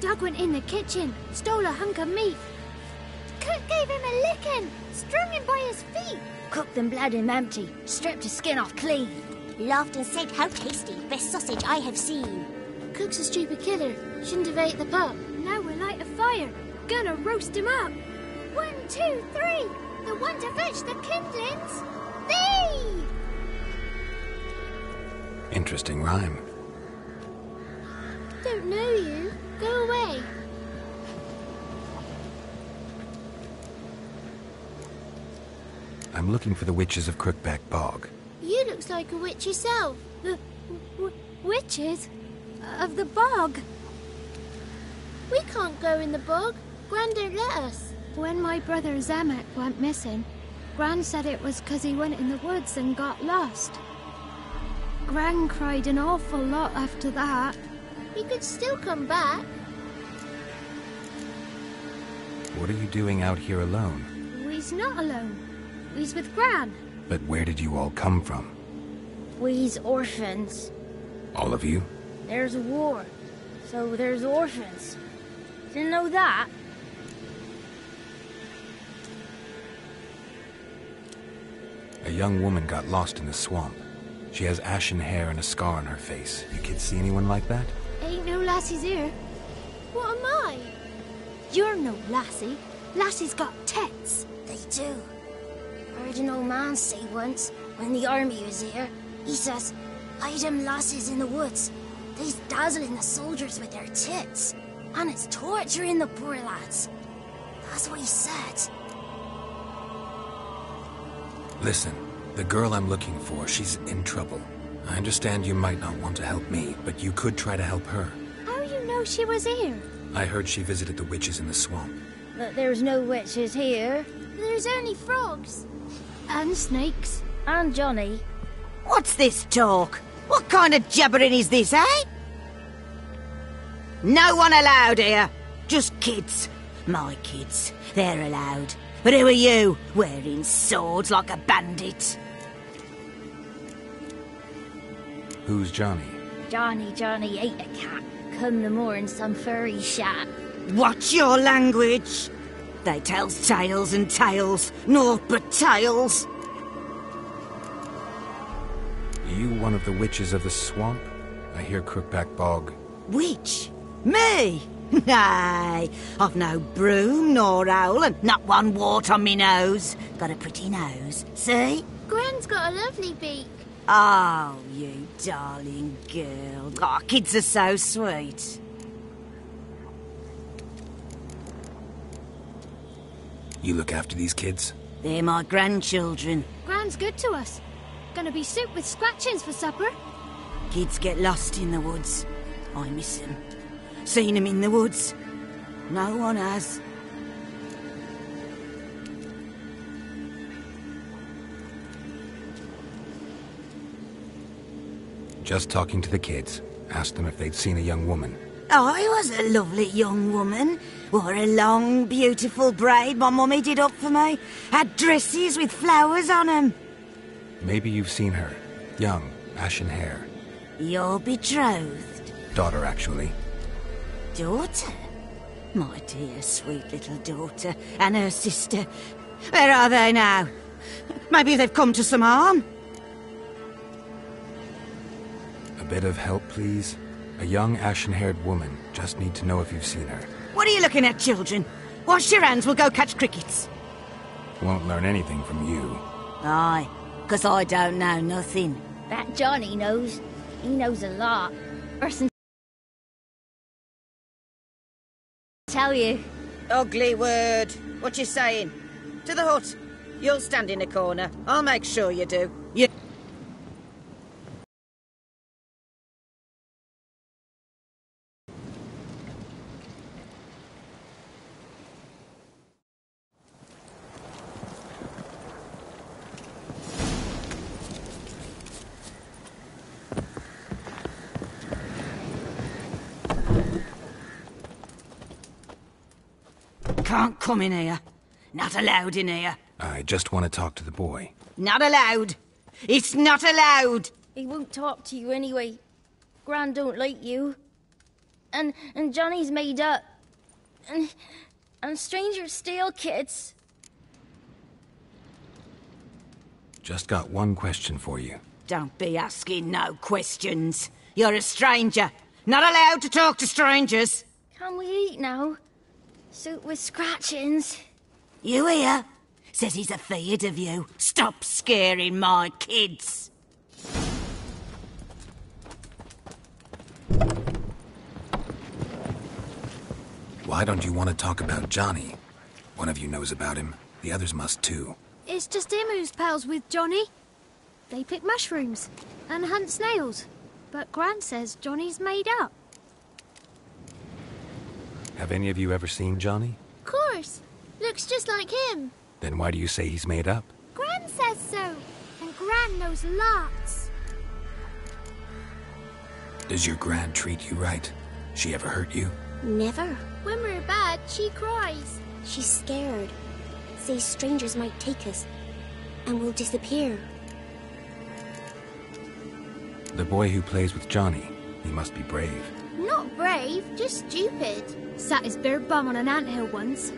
Doug went in the kitchen, stole a hunk of meat. Cook gave him a licking, strung him by his feet. Cooked and bled him empty, stripped his skin off clean. Laughed and said, how tasty, best sausage I have seen. Cook's a stupid killer, shouldn't have ate the pup. Now we'll light a fire, gonna roast him up. 1, 2, 3, the one to fetch the kindlings. Thee! Interesting rhyme. Don't know you. Go away. I'm looking for the witches of Crookback Bog. You looks like a witch yourself. The witches of the bog. We can't go in the bog. Gran don't let us. When my brother Zamek went missing, Gran said it was 'cause he went in the woods and got lost. Gran cried an awful lot after that. He could still come back. What are you doing out here alone? We's not alone. We's with Gran. But where did you all come from? We's orphans. All of you? There's a war, so there's orphans. Didn't know that? A young woman got lost in the swamp. She has ashen hair and a scar on her face. You kids see anyone like that? Ain't no lassies here. What am I? You're no lassie. Lassie's got tits. They do. I heard an old man say once, when the army was here, he says, hide them lasses in the woods. They's dazzling the soldiers with their tits. And it's torturing the poor lads. That's what he said. Listen, the girl I'm looking for, she's in trouble. I understand you might not want to help me, but you could try to help her. How you know she was here? I heard she visited the witches in the swamp. But there's no witches here. There's only frogs. And snakes. And Johnny. What's this talk? What kind of jabbering is this, eh? No one allowed here. Just kids. My kids. They're allowed. But who are you, wearing swords like a bandit? Who's Johnny? Johnny ate a cat. Come the more in some furry shat. Watch your language. They tells tales and tales, naught but tales. You one of the witches of the swamp? I hear Crookback Bog. Witch? Me? Nay, I've no broom nor owl and not one wart on me nose. Got a pretty nose, see? Gran's got a lovely beak. Oh, you darling girl. Oh, kids are so sweet. You look after these kids? They're my grandchildren. Gran's good to us. Gonna be soup with scratchings for supper. Kids get lost in the woods. I miss them. Seen them in the woods. No one has. Just talking to the kids. Asked them if they'd seen a young woman. I was a lovely young woman. Wore a long, beautiful braid my mummy did up for me. Had dresses with flowers on 'em. Maybe you've seen her. Young, ashen hair. You're betrothed? Daughter, actually. Daughter? My dear, sweet little daughter. And her sister. Where are they now? Maybe they've come to some harm? A bit of help, please? A young, ashen-haired woman. Just need to know if you've seen her. What are you looking at, children? Wash your hands, we'll go catch crickets. Won't learn anything from you. Aye, 'cause I don't know nothing. That Johnny knows. He knows a lot. Person tell you. Ugly word. What you saying? To the hut. You'll stand in a corner. I'll make sure you do. You... Can't come in here. Not allowed in here. I just want to talk to the boy. Not allowed. It's not allowed. He won't talk to you anyway. Gran don't like you. And Johnny's made up. And strangers steal kids. Just got one question for you. Don't be asking no questions. You're a stranger. Not allowed to talk to strangers. Can we eat now? Soup with scratchings. You hear? Says he's afeard of you. Stop scaring my kids. Why don't you want to talk about Johnny? One of you knows about him. The others must too. It's just him who's pals with Johnny. They pick mushrooms and hunt snails. But Gran says Johnny's made up. Have any of you ever seen Johnny? Of course. Looks just like him. Then why do you say he's made up? Gran says so. And Gran knows lots. Does your Gran treat you right? She ever hurt you? Never. When we're bad, she cries. She's scared. Says strangers might take us. And we'll disappear. The boy who plays with Johnny, he must be brave. Not brave, just stupid. Sat his bare bum on an anthill once.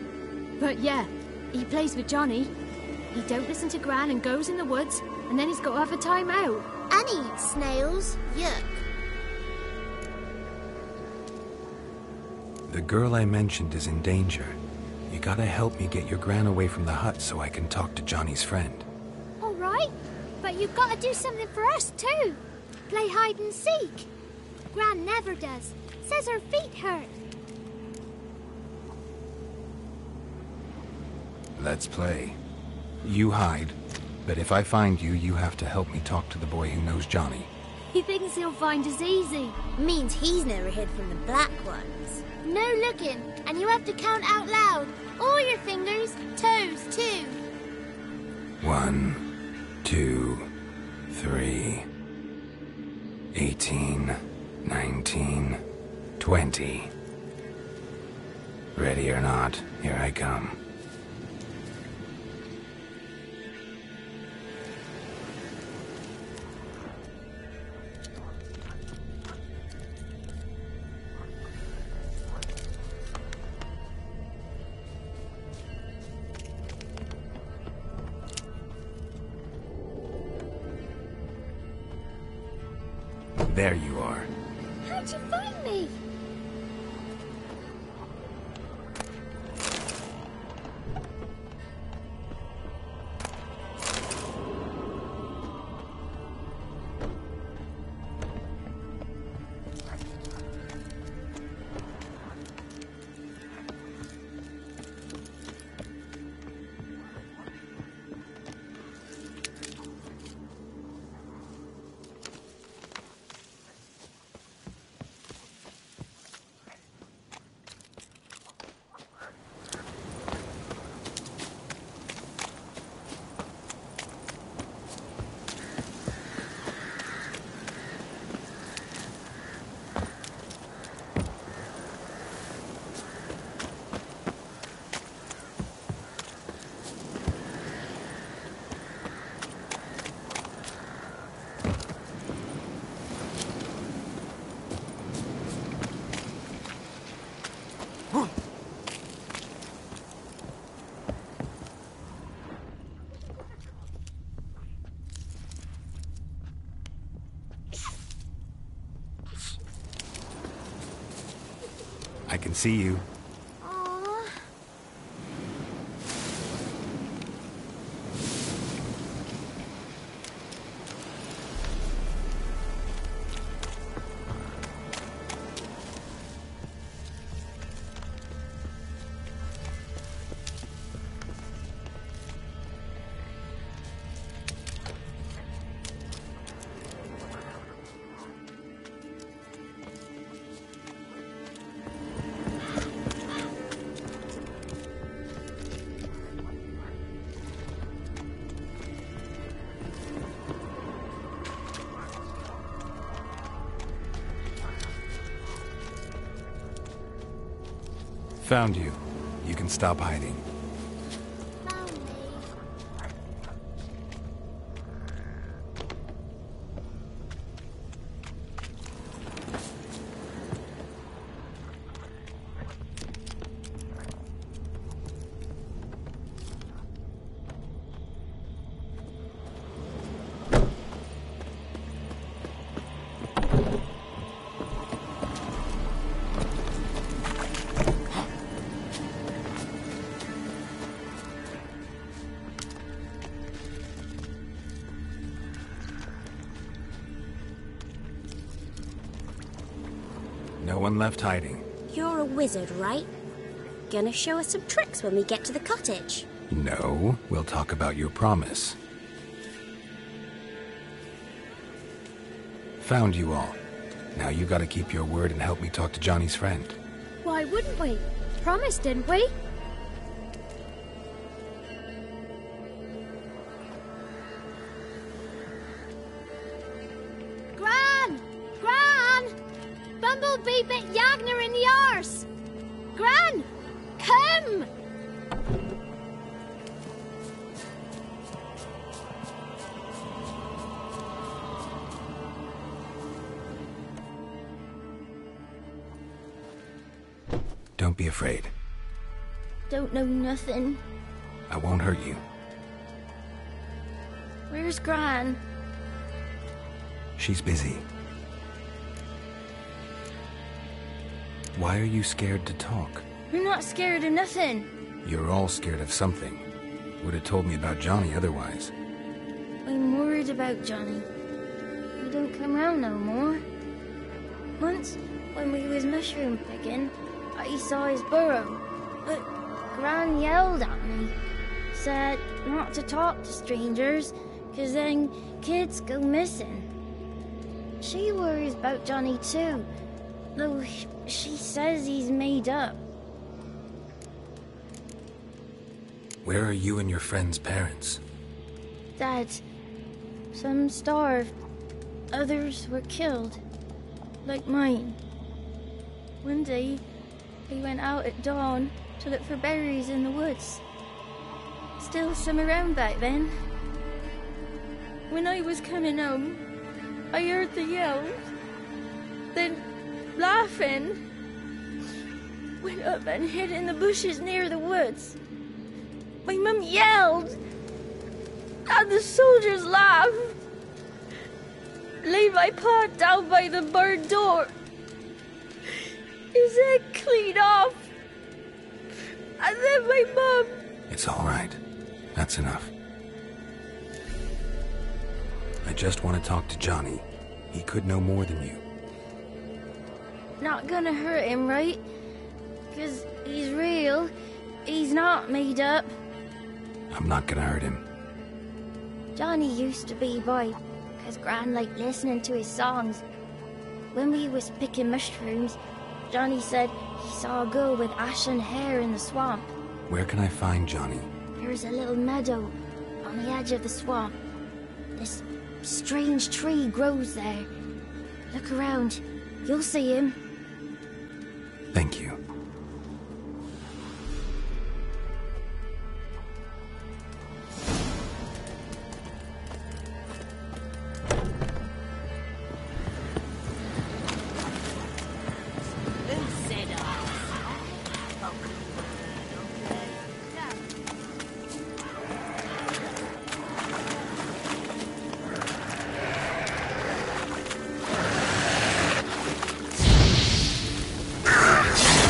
But yeah, he plays with Johnny. He don't listen to Gran and goes in the woods, and then he's got to have a time out. And eats snails. Yuck. The girl I mentioned is in danger. You gotta help me get your Gran away from the hut so I can talk to Johnny's friend. All right, but you've got to do something for us too. Play hide and seek. Gran never does. Says her feet hurt. Let's play. You hide, but if I find you, you have to help me talk to the boy who knows Johnny. He thinks he'll find us easy. Means he's never hid from the black ones. No looking, and you have to count out loud. All your fingers, toes too. 1, 2, 3, 18, 19, 20. Ready or not, here I come. There you are. How'd you find me? I can see you. Aww. Found you. You can stop hiding. Found me. No one left hiding. You're a wizard, right? Gonna show us some tricks when we get to the cottage. No, we'll talk about your promise. Found you all. Now you gotta keep your word and help me talk to Johnny's friend. Why wouldn't we? Promised, didn't we? Gran! Gran! Bumblebee bit Yagner in the arse! Gran! Come! Don't be afraid. Don't know nothing. I won't hurt you. Where's Gran? She's busy. Why are you scared to talk? I'm not scared of nothing. You're all scared of something. Would have told me about Johnny otherwise. I'm worried about Johnny. He don't come round no more. Once, when we was mushroom picking, I saw his burrow, but Gran yelled at me. Said not to talk to strangers, 'cause then kids go missing. She worries about Johnny too, though she says he's made up. Where are you and your friend's parents? Dad, some starved, others were killed, like mine. One day, I went out at dawn to look for berries in the woods. Still some around back then. When I was coming home, I heard the yells. Then, laughing, went up and hid in the bushes near the woods. My mum yelled, and the soldiers laughed. Laid my pa down by the barn door. His head clean off. And then my mum... It's all right. That's enough. I just want to talk to Johnny. He could know more than you. Not gonna hurt him, right? 'Cause he's real. He's not made up. I'm not gonna hurt him. Johnny used to be boy, 'cause Gran liked listening to his songs. When we was picking mushrooms, Johnny said he saw a girl with ashen hair in the swamp. Where can I find Johnny? There's a little meadow on the edge of the swamp. This strange tree grows there. Look around. You'll see him. Thank you.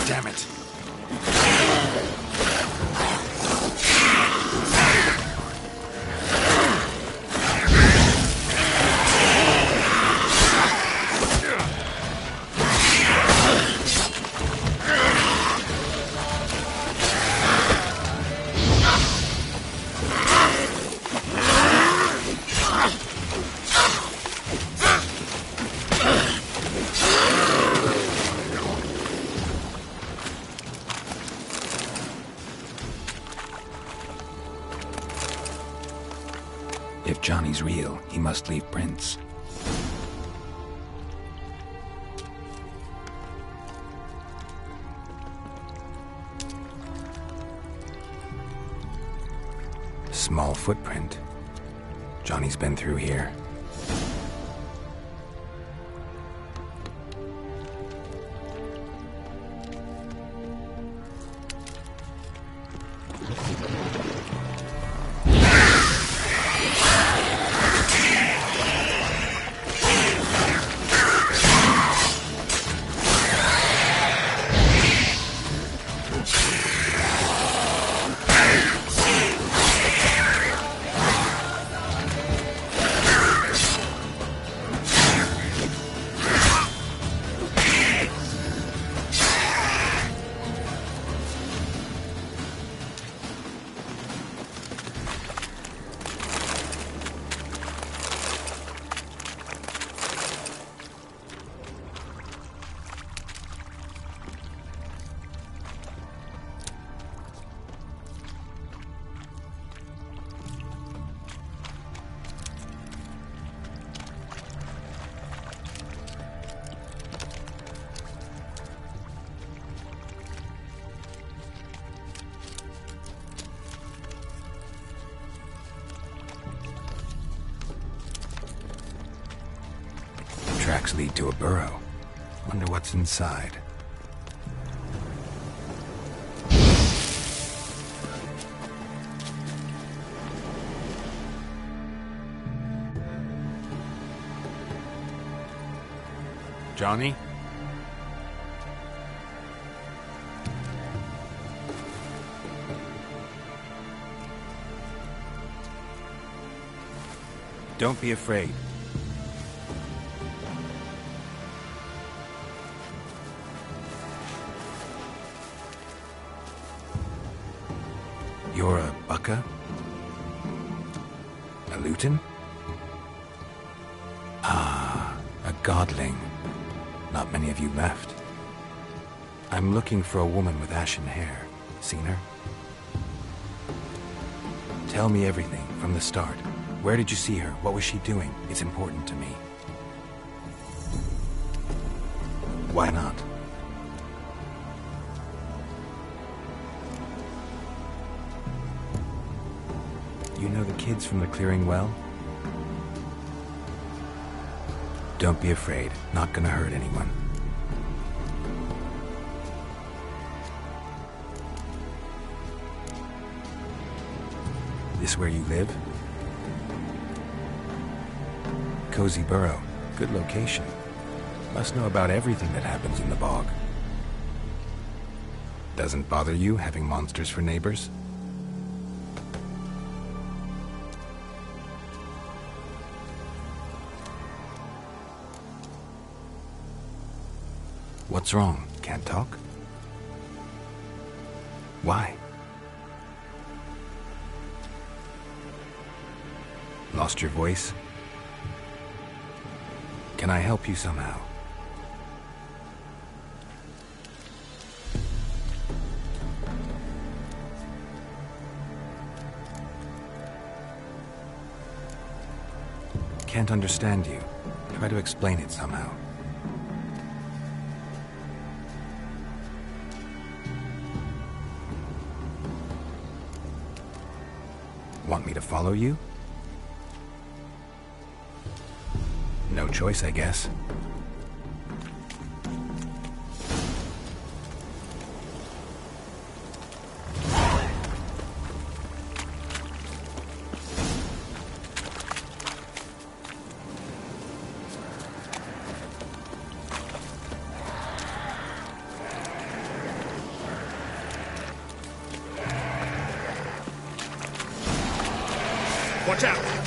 Damn it. If Johnny's real, he must leave prints. Small footprint. Johnny's been through here. tracks lead to a burrow. Wonder what's inside. Johnny? Don't be afraid. You're a Bucca? A Luton? Ah, a godling. Not many of you left. I'm looking for a woman with ashen hair. Seen her? Tell me everything, from the start. Where did you see her? What was she doing? It's important to me. Why not? You know the kids from the clearing well? Don't be afraid. Not gonna hurt anyone. This where you live? Cozy burrow. Good location. Must know about everything that happens in the bog. Doesn't bother you having monsters for neighbors? What's wrong? Can't talk? Why? Lost your voice? Can I help you somehow? Can't understand you. Try to explain it somehow. Want me to follow you? No choice, I guess. Watch out!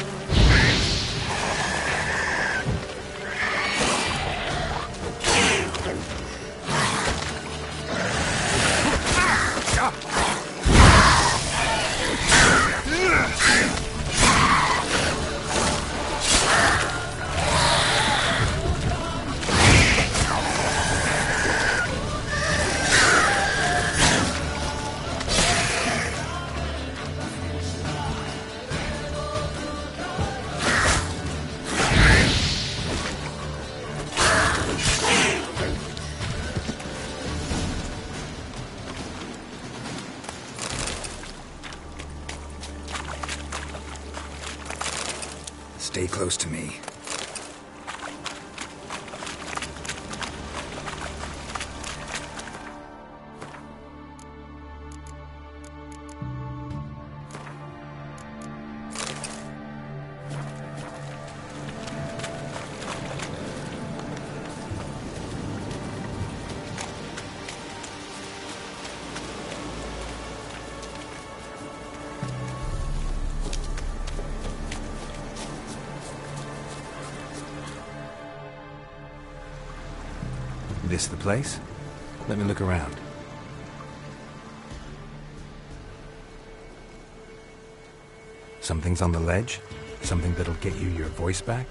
Stay close to me. This the place? Let me look around. Something's on the ledge? Something that'll get you your voice back?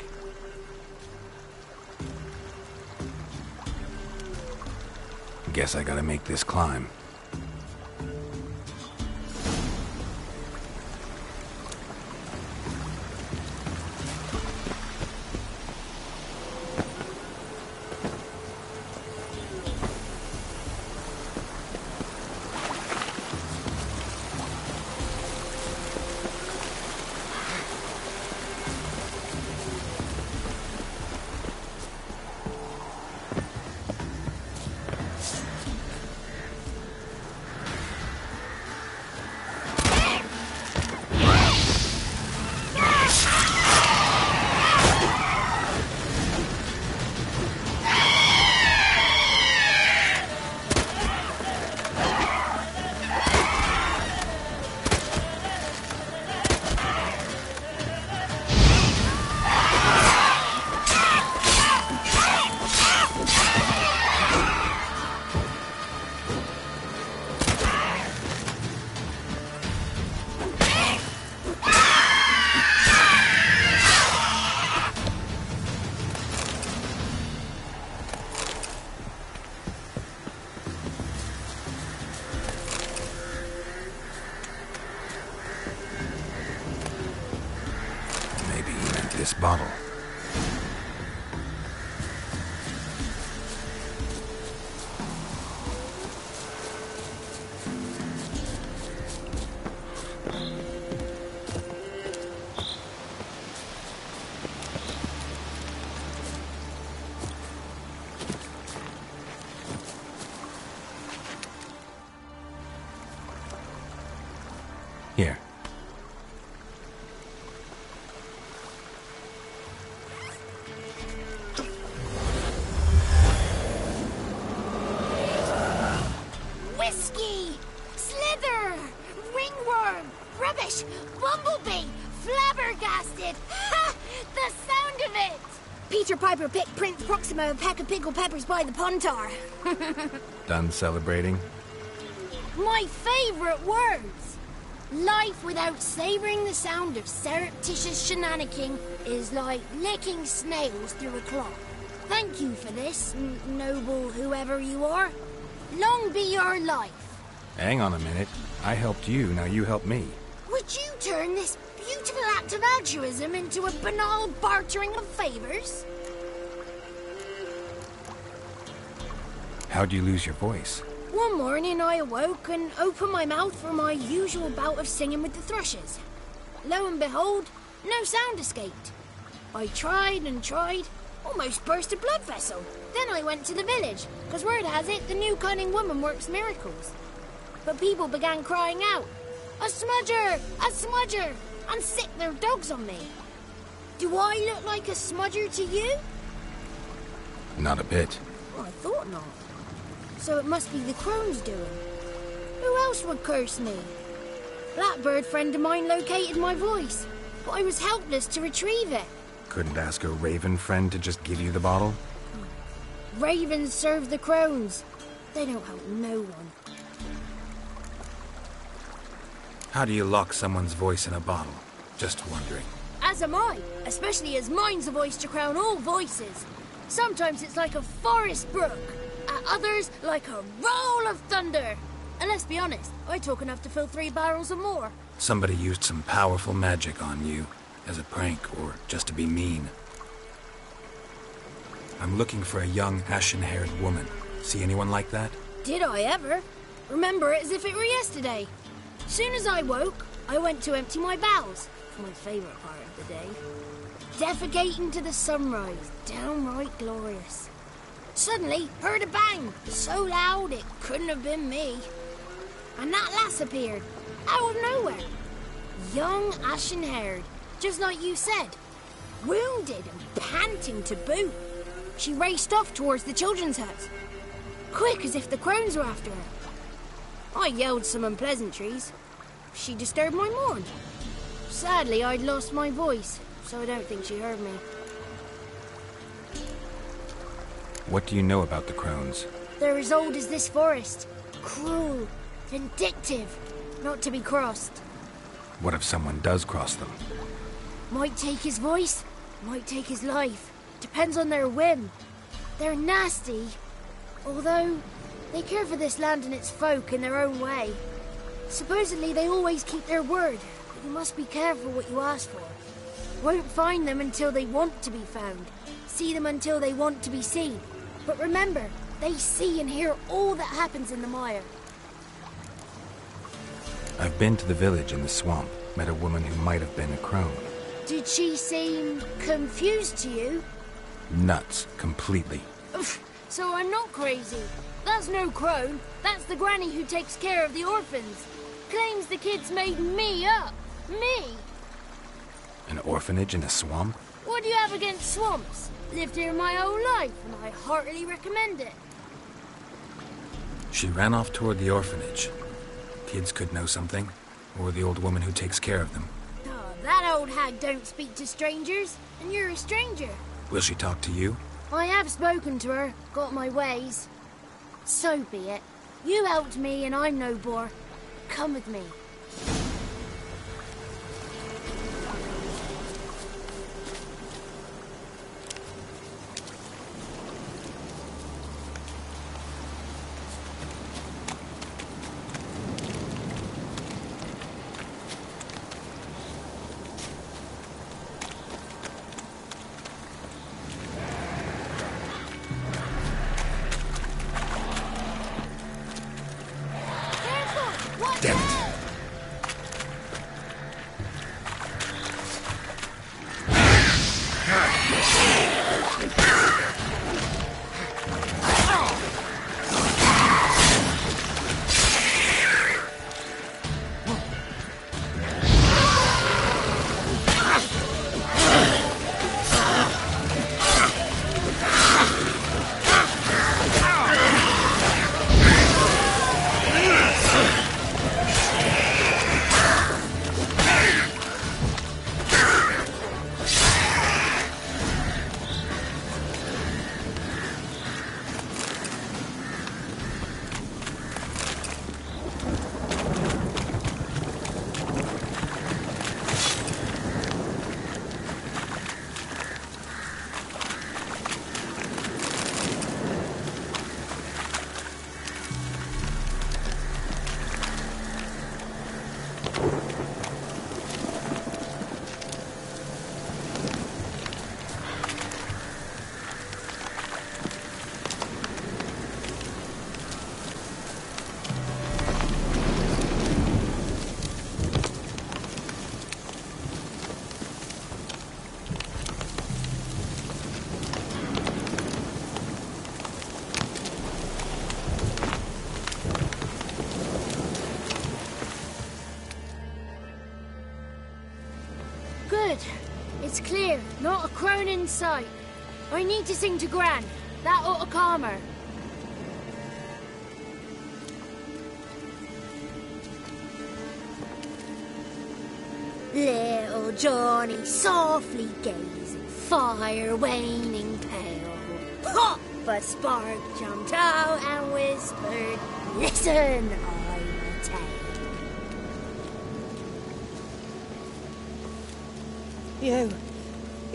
Guess I gotta make this climb. This bottle. Here. Whiskey! Slither! Ringworm! Rubbish! Bumblebee! Flabbergasted! Ha! The sound of it! Peter Piper picked Prince Proxima a pack of pickled peppers by the Pontar. Done celebrating? My favorite words! Life without savoring the sound of surreptitious shenanigans is like licking snails through a cloth. Thank you for this, noble whoever you are. Long be your life. Hang on a minute. I helped you, now you help me. Would you turn this beautiful act of altruism into a banal bartering of favors? How'd you lose your voice? One morning I awoke and opened my mouth for my usual bout of singing with the thrushes. Lo and behold, no sound escaped. I tried and tried, almost burst a blood vessel. Then I went to the village, because word has it the new cunning woman works miracles. But people began crying out, "A smudger! A smudger!" and sicked their dogs on me. Do I look like a smudger to you? Not a bit. Well, I thought not. So it must be the crone's doing. Who else would curse me? Blackbird friend of mine located my voice, but I was helpless to retrieve it. Couldn't ask a raven friend to just give you the bottle? Ravens serve the crones. They don't help no one. How do you lock someone's voice in a bottle? Just wondering. As am I, especially as mine's a voice to crown all voices. Sometimes it's like a forest brook, at others like a roll of thunder. And let's be honest, I talk enough to fill 3 barrels or more. Somebody used some powerful magic on you, as a prank or just to be mean. I'm looking for a young, ashen-haired woman. See anyone like that? Did I ever? Remember it as if it were yesterday. Soon as I woke, I went to empty my bowels. My favourite part of the day. Defecating to the sunrise, downright glorious. Suddenly, heard a bang, so loud it couldn't have been me. And that lass appeared, out of nowhere. Young, ashen-haired, just like you said. Wounded and panting to boot. She raced off towards the children's hut. Quick as if the crones were after her. I yelled some unpleasantries. She disturbed my morn. Sadly, I'd lost my voice, so I don't think she heard me. What do you know about the crones? They're as old as this forest. Cruel, vindictive, not to be crossed. What if someone does cross them? Might take his voice, might take his life. Depends on their whim. They're nasty, although they care for this land and its folk in their own way. Supposedly they always keep their word, but you must be careful what you ask for. Won't find them until they want to be found. See them until they want to be seen. But remember, they see and hear all that happens in the mire. I've been to the village in the swamp, met a woman who might have been a crone. Did she seem confused to you? Nuts, completely. So I'm not crazy. That's no crone. That's the granny who takes care of the orphans. Claims the kids made me up. Me! An orphanage in a swamp? What do you have against swamps? Lived here my whole life, and I heartily recommend it. She ran off toward the orphanage. Kids could know something, or the old woman who takes care of them. Oh, that old hag don't speak to strangers, and you're a stranger. Will she talk to you? I have spoken to her, got my ways. So be it. You helped me, and I'm no bore. Come with me. here, not a crone in sight. I need to sing to Gran. That ought to calm her. Little Johnny softly gazing, fire waning pale. Pop! A spark jumped out and whispered, "Listen, I'm a tale." You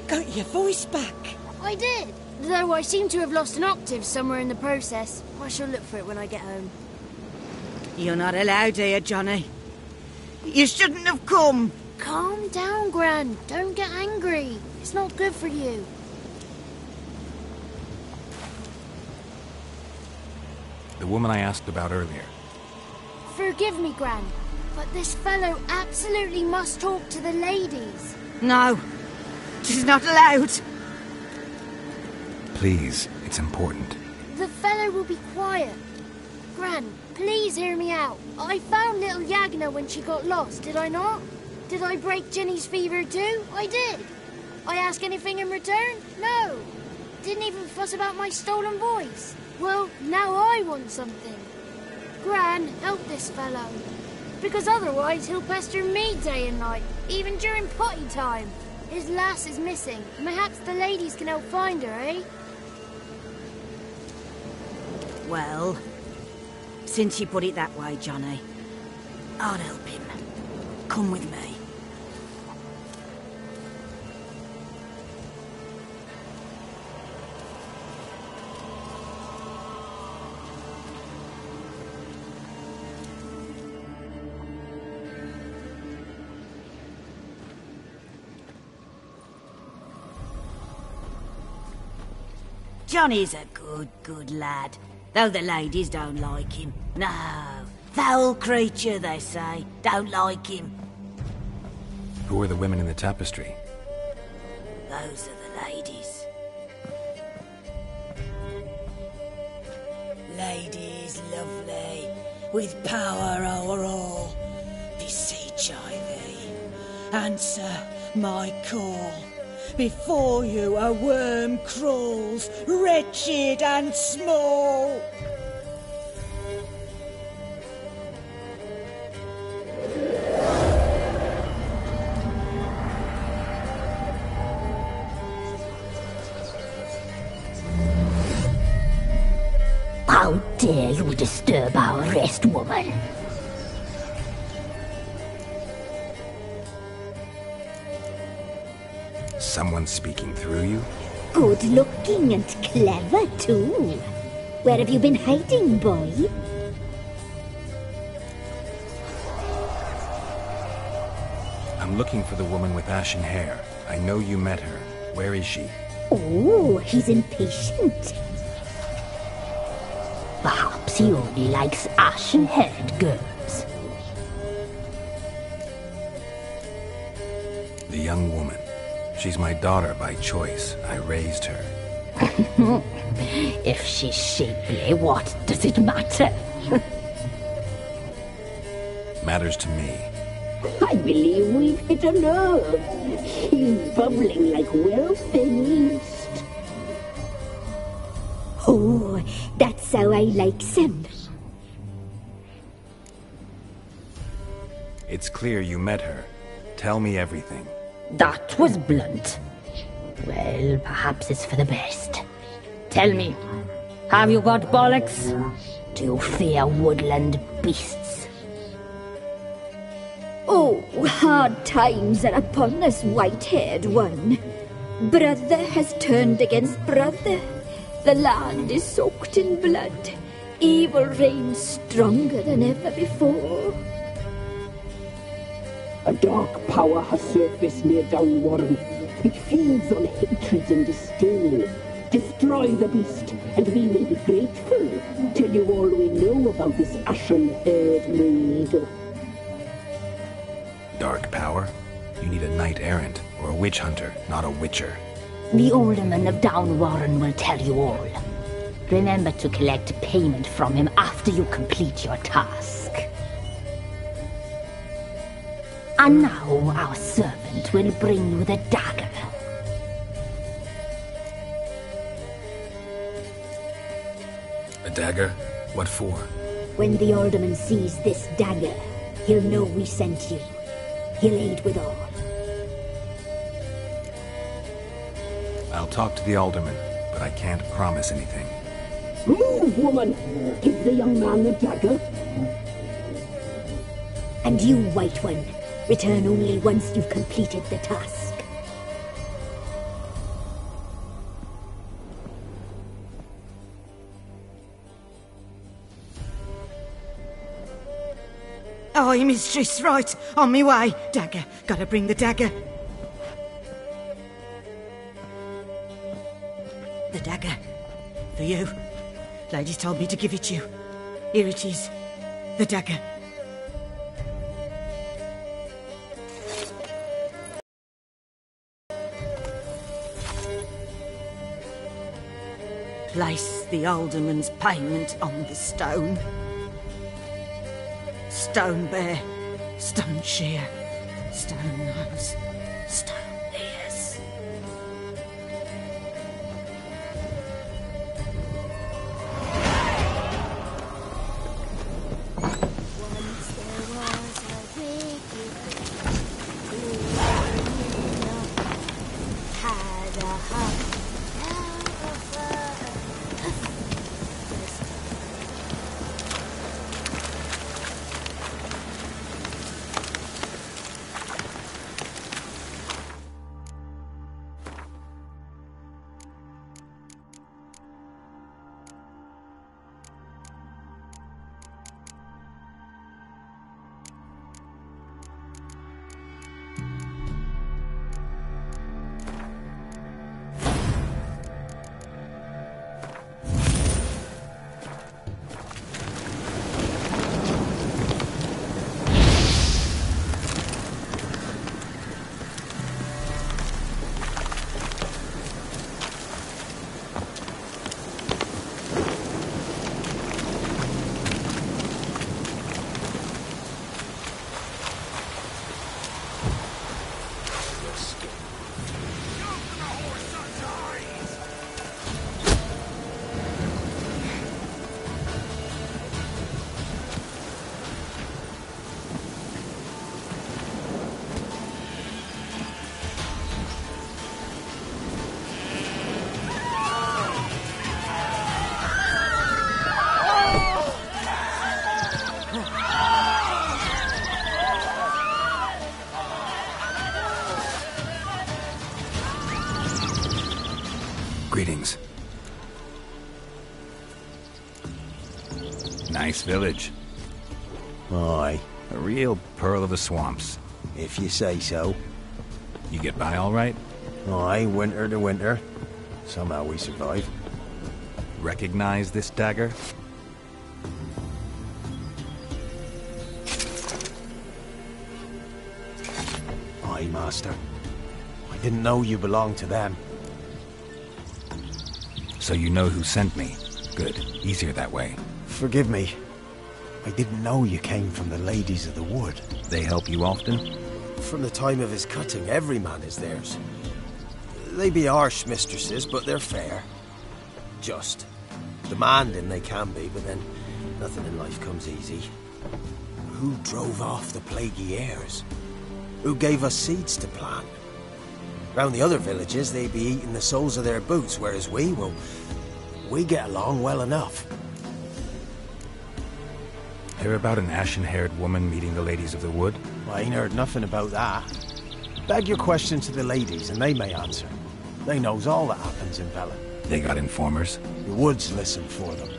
got your voice back. I did, though I seem to have lost an octave somewhere in the process. I shall look for it when I get home. You're not allowed here, Johnny. You shouldn't have come. Calm down, Gran. Don't get angry. It's not good for you. The woman I asked about earlier. Forgive me, Gran, but this fellow absolutely must talk to the ladies. No, she's not allowed. Please, it's important. The fellow will be quiet. Gran, please hear me out. I found little Yagna when she got lost, did I not? Did I break Ginny's fever too? I did. I ask anything in return? No. Didn't even fuss about my stolen voice. Well, now I want something. Gran, help this fellow. Because otherwise he'll pester me day and night, even during potty time. His lass is missing. Perhaps the ladies can help find her, eh? Well, since you put it that way, Johnny, I'll help him. Come with me. Johnny's a good lad, though the ladies don't like him. No, foul creature, they say. Don't like him. Who are the women in the tapestry? Those are the ladies. Ladies lovely, with power o'er all. Beseech I thee, answer my call. Before you a worm crawls, wretched and small. How dare you disturb our rest, woman? Someone speaking through you? Good looking and clever, too. Where have you been hiding, boy? I'm looking for the woman with ashen hair. I know you met her. Where is she? Oh, he's impatient. Perhaps he only likes ashen-haired girls. The young woman. She's my daughter by choice. I raised her. If she's shapely, what does it matter? Matters to me. I believe we've hit a nerve. He's bubbling like well-fed yeast. Oh, that's how I likes him. It's clear you met her. Tell me everything. That was blunt. Well, perhaps it's for the best. Tell me, have you got bollocks? Do you fear woodland beasts? Oh, hard times are upon us, white-haired one. Brother has turned against brother. The land is soaked in blood. Evil reigns stronger than ever before. A dark power has surfaced near Downwarren. It feeds on hatred and disdain. Destroy the beast, and we will be grateful. Tell you all we know about this ashen-haired maid. Dark power? You need a knight-errant or a witch hunter, not a witcher. The alderman of Downwarren will tell you all. Remember to collect payment from him after you complete your task. And now our servant will bring you the dagger. dagger? What for? When the alderman sees this dagger, he'll know we sent you. He'll aid with all. I'll talk to the alderman, but I can't promise anything. Move, woman! Give the young man the dagger. And you, White One, return only once you've completed the task. Aye, mistress, right. On me way. Dagger. Gotta bring the dagger. The dagger. For you. Ladies told me to give it you. Here it is. The dagger. Place the alderman's payment on the stone. Stone bear, stone shear, stone nose, stone ears. Once there was a wicked who had a hut. Greetings. Nice village. Aye, A real pearl of the swamps. if you say so. You get by all right? Aye, winter to winter. Somehow we survive. Recognize this dagger? Aye, master. I didn't know you belonged to them. So you know who sent me. Good. Easier that way. Forgive me. I didn't know you came from the Ladies of the Wood. They help you often? From the time of his cutting, every man is theirs. They be harsh mistresses, but they're fair. Just. Demanding they can be, but then nothing in life comes easy. Who drove off the plaguey heirs? Who gave us seeds to plant? Round the other villages, they be eating the soles of their boots, whereas we get along well enough. Hear about an ashen-haired woman meeting the Ladies of the Wood? I ain't heard nothing about that. Beg your question to the ladies, and they may answer. They knows all that happens in Velen. They got informers? The woods listen for them.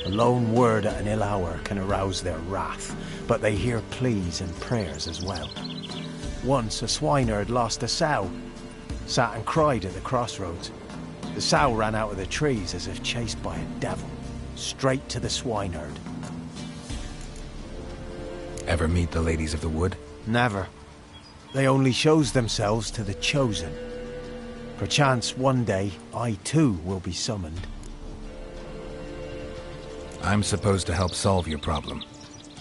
A lone word at an ill hour can arouse their wrath, but they hear pleas and prayers as well. Once a swineherd lost a sow, sat and cried at the crossroads. The sow ran out of the trees as if chased by a devil, straight to the swineherd. Ever meet the Ladies of the Wood? Never. They only shows themselves to the chosen. Perchance one day I too will be summoned. I'm supposed to help solve your problem.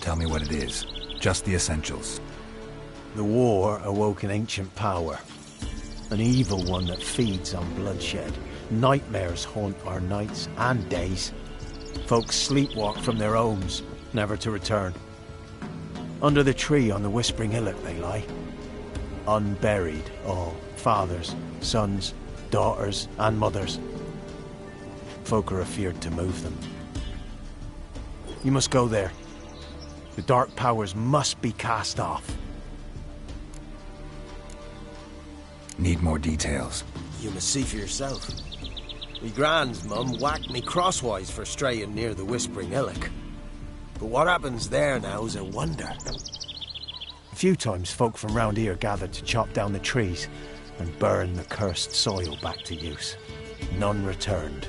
Tell me what it is. Just the essentials. The war awoke an ancient power. An evil one that feeds on bloodshed. Nightmares haunt our nights and days. Folks sleepwalk from their homes, never to return. Under the tree on the Whispering Hillock they lie. Unburied, all. Fathers, sons, daughters, and mothers. Folk are afeard to move them. You must go there. The dark powers must be cast off. Need more details. You must see for yourself. Me grand's mum whacked me crosswise for straying near the Whispering Hillock. But what happens there now is a wonder. A few times folk from round here gathered to chop down the trees and burn the cursed soil back to use. None returned.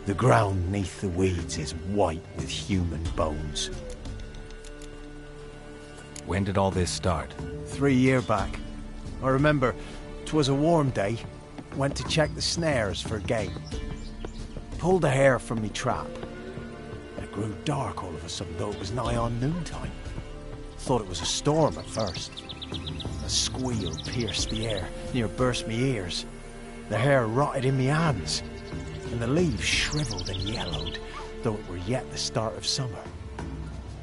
The ground neath the weeds is white with human bones. When did all this start? 3 years back. I remember 'twas a warm day. Went to check the snares for game. Pulled a hare from me trap. It grew dark all of a sudden, though it was nigh on noontime. Thought it was a storm at first. A squeal pierced the air, near burst me ears. The hare rotted in me hands, and the leaves shriveled and yellowed, though it were yet the start of summer.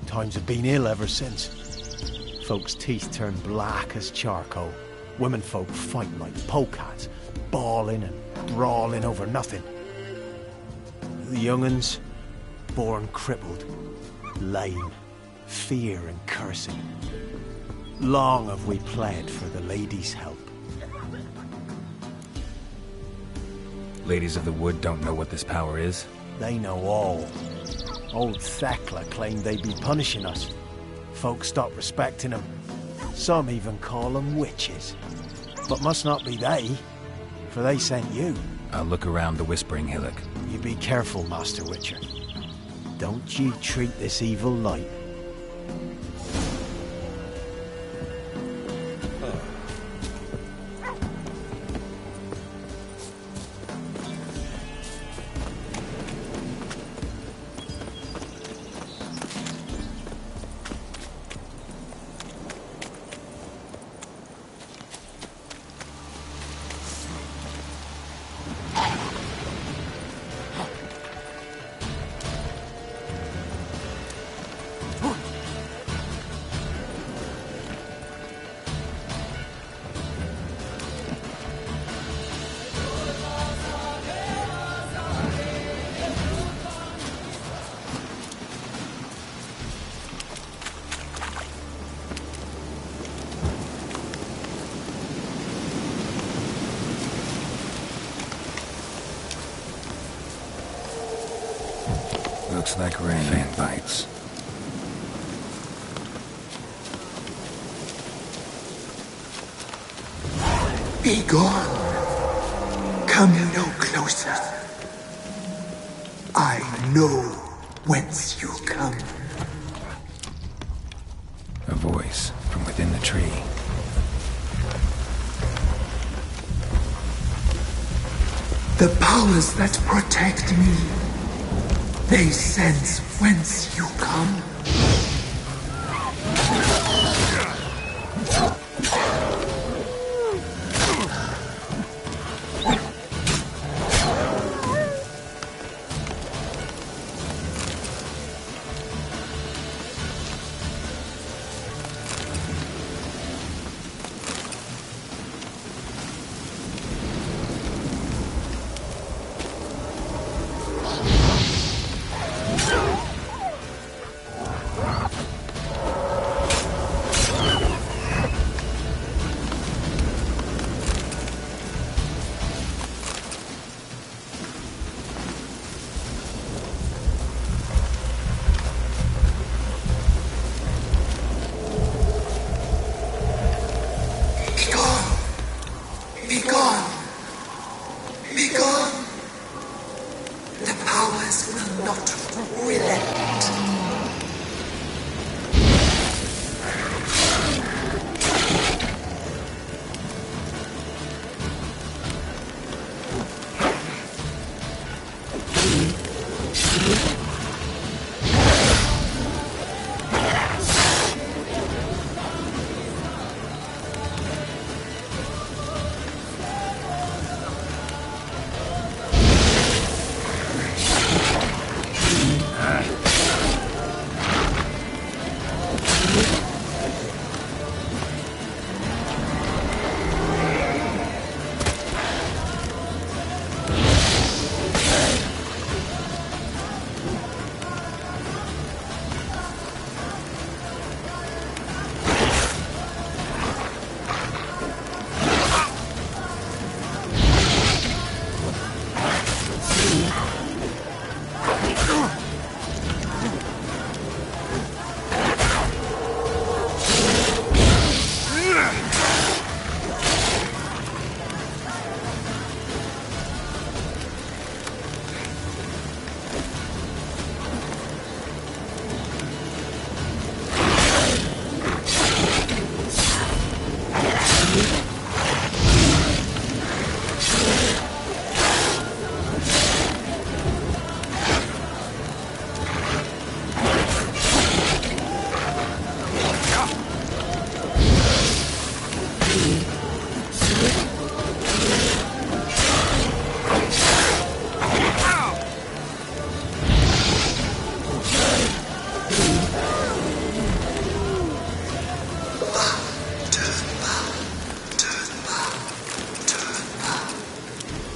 Times have been ill ever since. Folks' teeth turned black as charcoal. Women folk fighting like polecats, bawling and brawling over nothing. The young'uns, born crippled, lame, fear and cursing. Long have we pled for the ladies' help. Ladies of the Wood don't know what this power is? They know all. Old Thekla claimed they'd be punishing us. Folk stopped respecting them. Some even call them witches. But must not be they, for they sent you. I'll look around the Whispering Hillock. You be careful, Master Witcher. Don't you treat this evil light. Looks like rain. Fan bites. Be gone. Come no closer. I know whence you come. A voice from within the tree. The powers that protect me, they sense whence you come.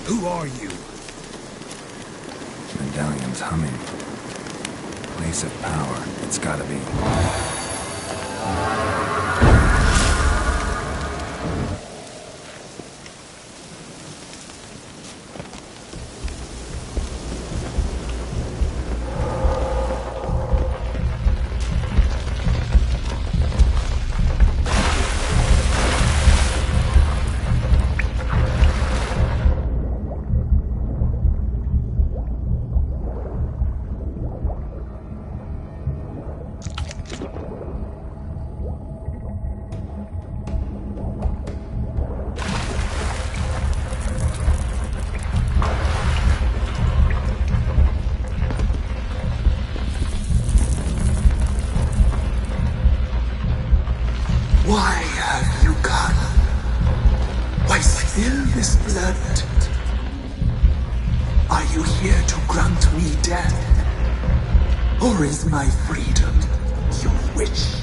Who are you? Medallion's humming. Place of power. It's gotta be. Why have you gone? Why spill this blood? Are you here to grant me death? Or is my freedom your wish?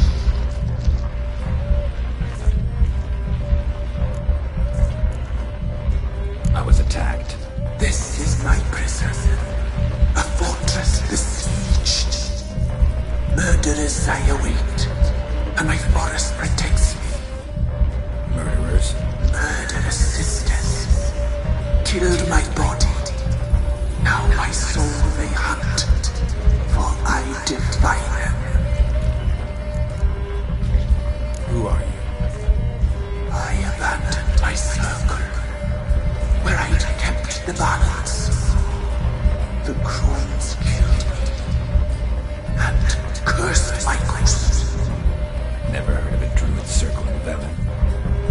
I was attacked. This is my prison. A fortress besieged. Murderers I await, and my forest protects me. Murderers? Murderous sisters killed my body. Now my soul they hunt, for I defy them. Who are you? I abandoned my circle, where I'd kept the balance. The crones killed me, and cursed my ghost. Never heard of a druid circle in Velen.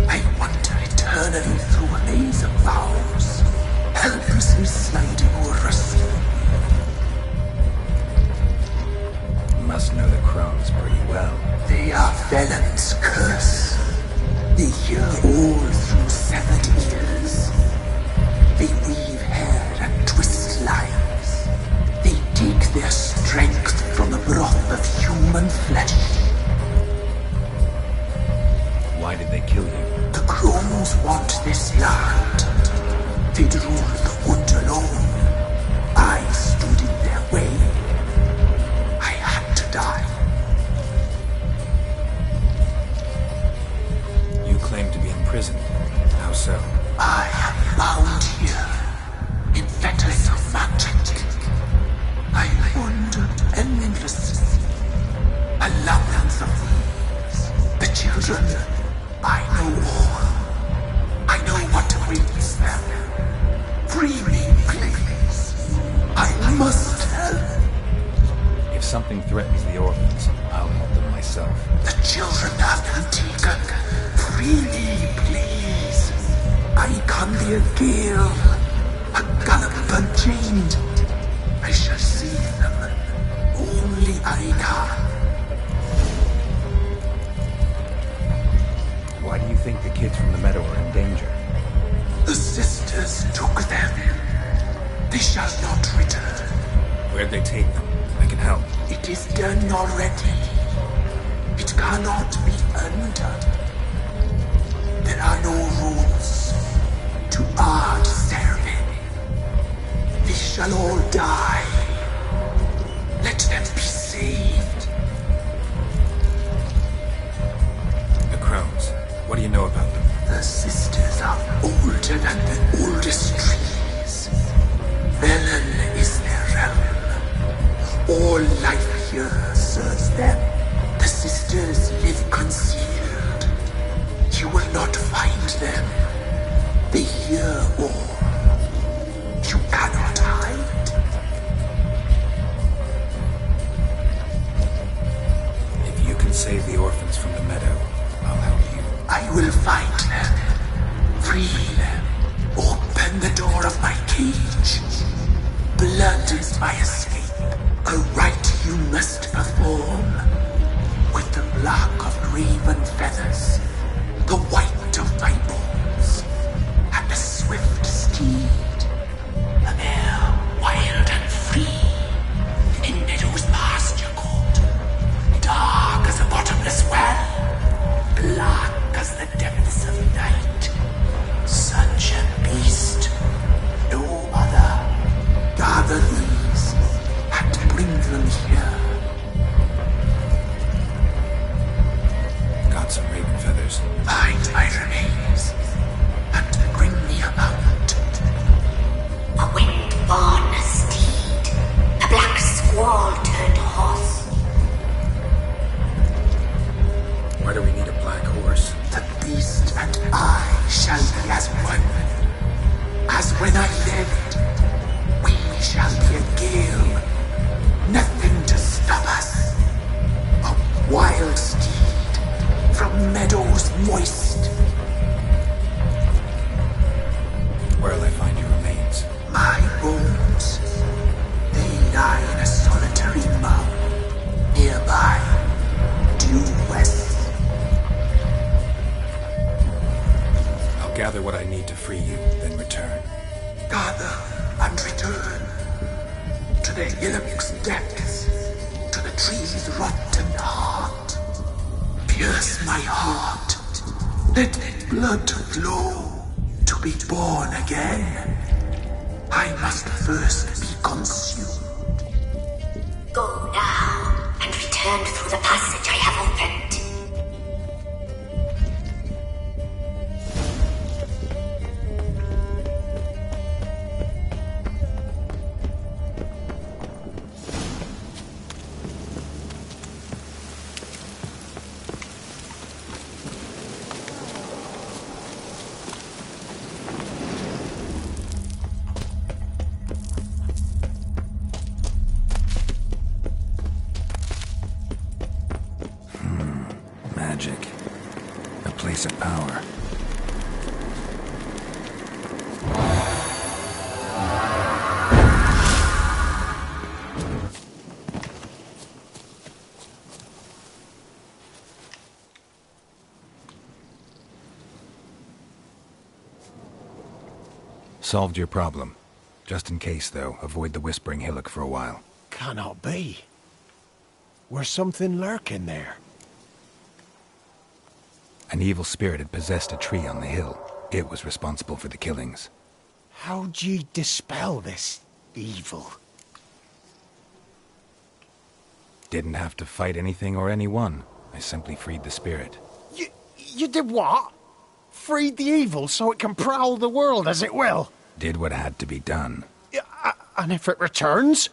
I wander eternally through a maze of vows, helplessly sliding o'er rust. Must know the crones pretty well. They are Velen's curse. They hear all through severed ears. They weave hair and twist lives. They take their strength from the broth of human flesh. Why did they kill you? The crones want this land. They'd rule the wood alone. I stood in their way. I had to die. You claim to be imprisoned. How so? I am bound here, in fetters of magic. I wandered endlessly, a labyrinth of thieves. The children, I know all. I know what awaits them. Free me, please. I must help. If something threatens the orphans, I'll help them myself. The children have been taken. Free me, please. I can be a gale, a gallop unchained. I shall save them. Only I can. Why do you think the kids from the meadow are in danger? The sisters took them. They shall not return. Where'd they take them? I can help. It is done already. It cannot be undone. There are no rules to our serving. They shall all die. Let them be saved. The crones. What do you know about them? The sisters are older than the oldest trees. Velen is their realm. All life here serves them. The sisters live concealed. You will not find them. They hear all. You cannot hide. If you can save the orphans from the meadow, I'll help you. I will find them. Free them. Open the door of my cage. Blood is my escape. A rite you must perform. With the black of raven feathers, the white of my bones, and a swift steed. A mare wild and free, in meadows pasture cold, dark as a bottomless well, black as the depths of night. Such a beast, when I left, we shall be a gale. Nothing to stop us. A wild steed from meadows moist. Where'll I find your remains? My bones, they lie in a solitary mound nearby, due west. I'll gather what I need to free you, then return. Gather and return to the hillock's depths, to the tree's rotten heart. Pierce my heart, let blood flow to be born again. I must first be consumed. Go now, and return through the passage I have opened. Magic. A place of power. Solved your problem. Just in case, though, avoid the Whispering Hillock for a while. Cannot be. Where's something lurking there? An evil spirit had possessed a tree on the hill. It was responsible for the killings. How'd ye dispel this evil? Didn't have to fight anything or anyone. I simply freed the spirit. You did what? Freed the evil so it can prowl the world as it will? Did what had to be done. And if it returns?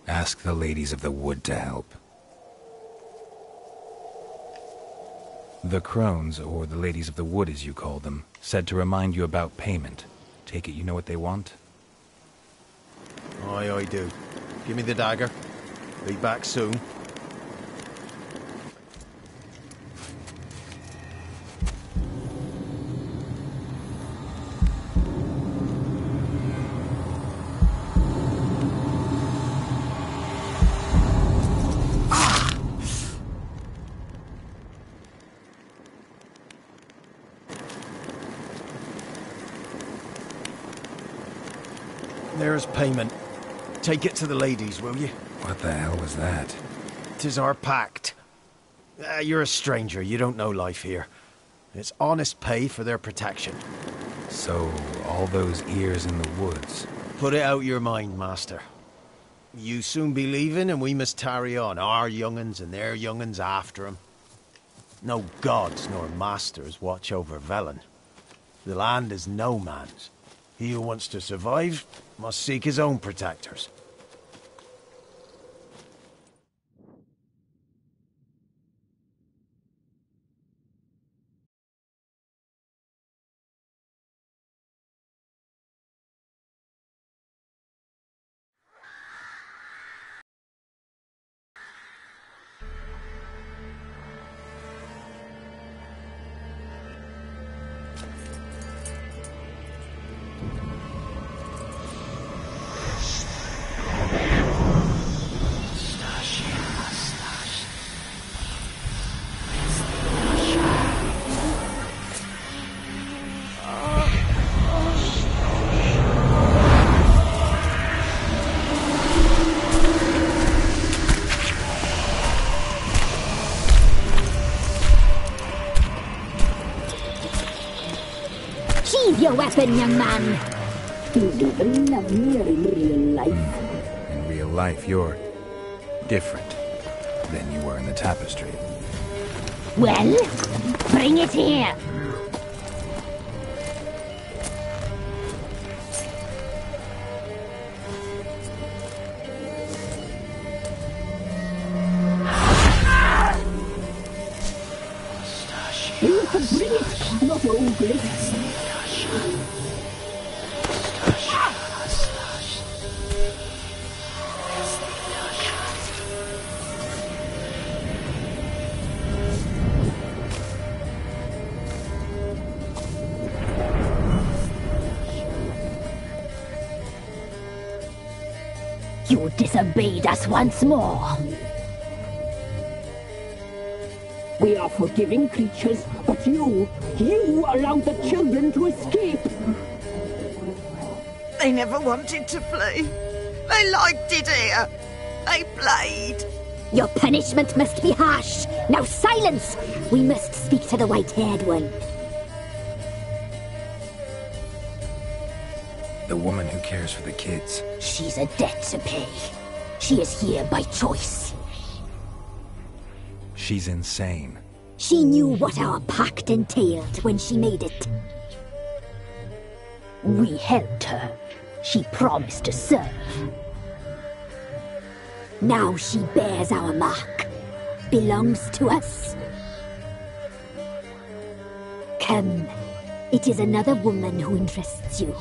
Ask the ladies of the wood to help. The crones, or the ladies of the wood as you call them, said to remind you about payment. Take it you know what they want? Aye, I do. Give me the dagger. Be back soon. There's payment. Take it to the ladies, will you? What the hell was that? 'Tis our pact. You're a stranger, you don't know life here. It's honest pay for their protection. So, all those ears in the woods. Put it out your mind, master. You soon be leaving and we must tarry on, our young'uns and their young'uns after 'em. No gods nor masters watch over Velen. The land is no man's. He who wants to survive must seek his own protectors. Your weapon, young man. You even love me in real life. In real life, you're different than you were in the tapestry. Well, bring it here. You can bring it, not old glitz. You disobeyed us once more. We are forgiving creatures, but you allowed the children to escape. They never wanted to flee. They liked it here. They played. Your punishment must be harsh. Now silence! We must speak to the white-haired one. The woman who cares for the kids. She's a debt to pay. She is here by choice. She's insane. She knew what our pact entailed when she made it. We helped her. She promised to serve. Now she bears our mark. Belongs to us. Come. It is another woman who interests you.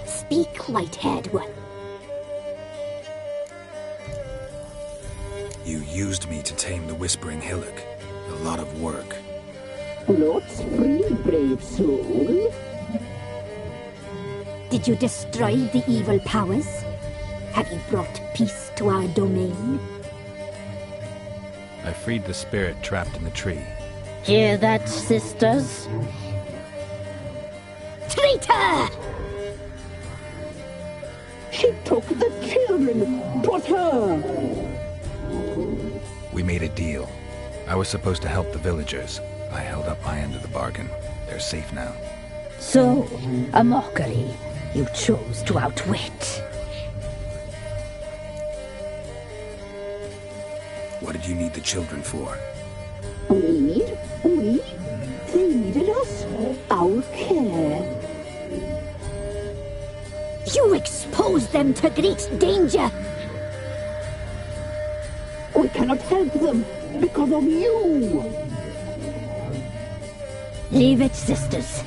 Speak, white-haired one. You used me to tame the Whispering Hillock. A lot of work. Lots free, brave soul. Did you destroy the evil powers? Have you brought peace to our domain? I freed the spirit trapped in the tree. Hear that, sisters? Traitor! She took the children. 'Twas her. We made a deal. I was supposed to help the villagers. I held up my end of the bargain. They're safe now. So, a mockery you chose to outwit. What did you need the children for? We? They needed us. Our care. You exposed them to great danger. We cannot help them because of you. Leave it, sisters.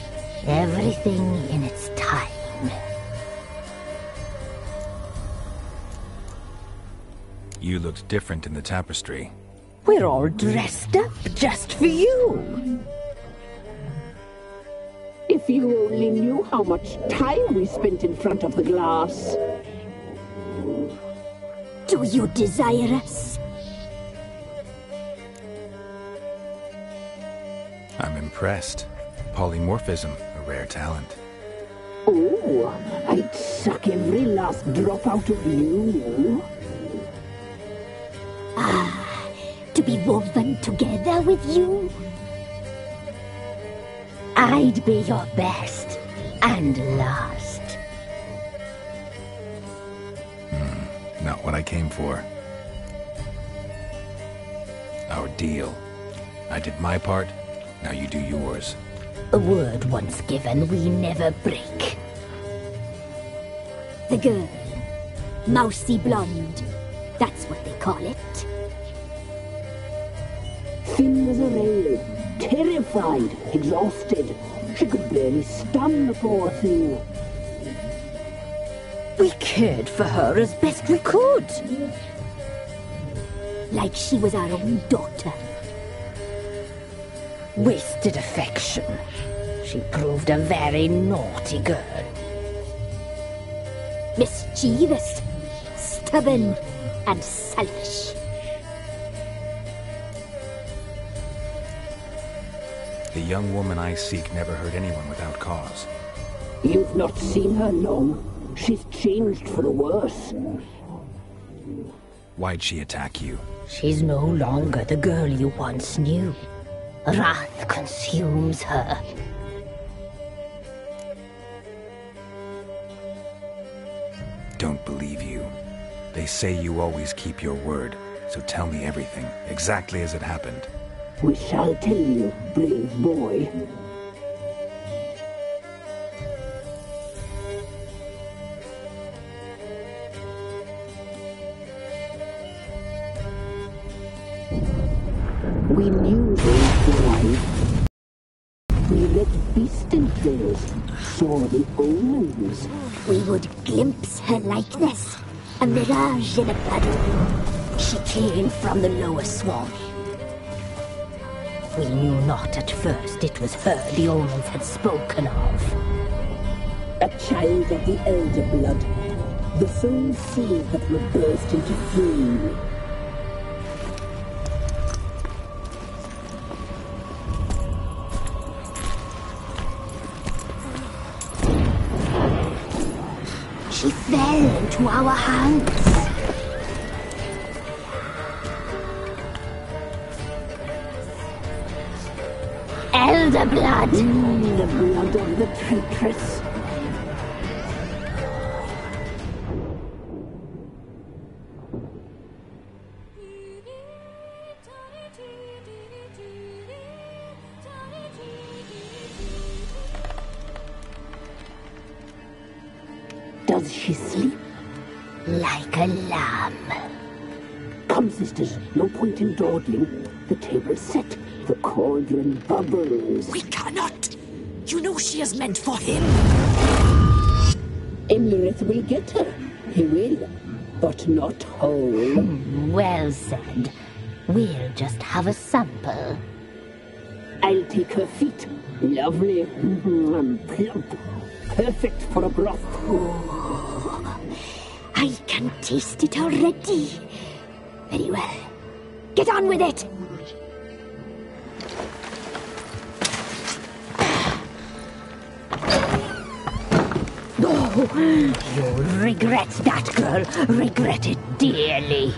Everything in its time. You looked different in the tapestry. We're all dressed up just for you. If you only knew how much time we spent in front of the glass. Do you desire us? I'm impressed. Polymorphism, a rare talent. Oh, I'd suck every last drop out of you. Ah, to be woven together with you? I'd be your best and last. Not what I came for. Our deal. I did my part, now you do yours. A word once given, we never break. The girl. Mousy blonde. That's what they call it. Thin as a rail. Terrified, exhausted. She could barely stand, the poor thing. We cared for her as best we could. Like she was our own daughter. Wasted affection. She proved a very naughty girl. Mischievous, stubborn, and selfish. The young woman I seek never hurt anyone without cause. You've not seen her long. She's changed for the worse. Why'd she attack you? She's no longer the girl you once knew. Wrath consumes her. Don't believe you. They say you always keep your word, so tell me everything, exactly as it happened. We shall tell you, brave boy. We knew those boys. We read beast tales, saw the omens. We would glimpse her likeness, a mirage in a puddle. She came from the lower swamp. We knew not at first it was her the omens had spoken of. A child of the elder blood. The soul seed that will burst into flame. She fell into our hands. Elder blood! The blood of the traitress. Does she sleep? Like a lamb. Come, sisters, no point in dawdling. The table's set. The cauldron bubbles. We cannot! You know she is meant for him. Imlerith will get her. He will, but not whole. Well said. We'll just have a sample. I'll take her feet. Lovely. Plump. Perfect for a broth. Oh, I can taste it already. Very well. Get on with it! Oh, you'll regret that, girl. Regret it dearly.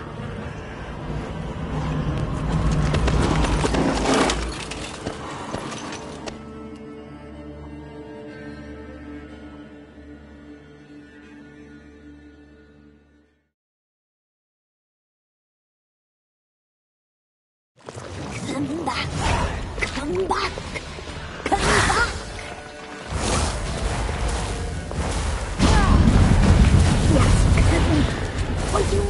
Come back! Come back! Come back! Yes, come for you!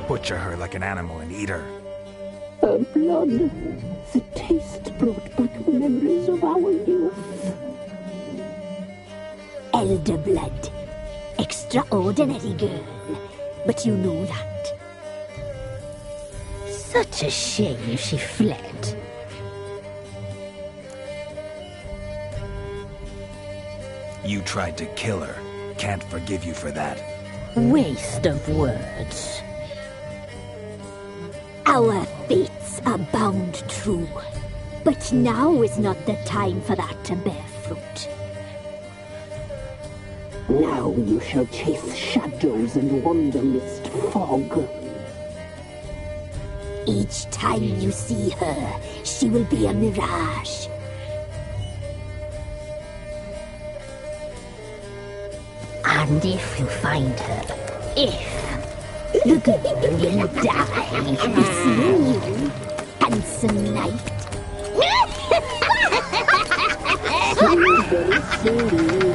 Butcher her like an animal and eat her. Her blood. The taste brought back memories of our youth. Elder blood. Extraordinary girl. But you know that. Such a shame she fled. You tried to kill her. Can't forgive you for that. Waste of words. Our fates are bound true, but now is not the time for that to bear fruit. Now you shall chase shadows and wander midst fog. Each time you see her, she will be a mirage. And if you find her, the girl will die seeing you, handsome knight. Very slowly.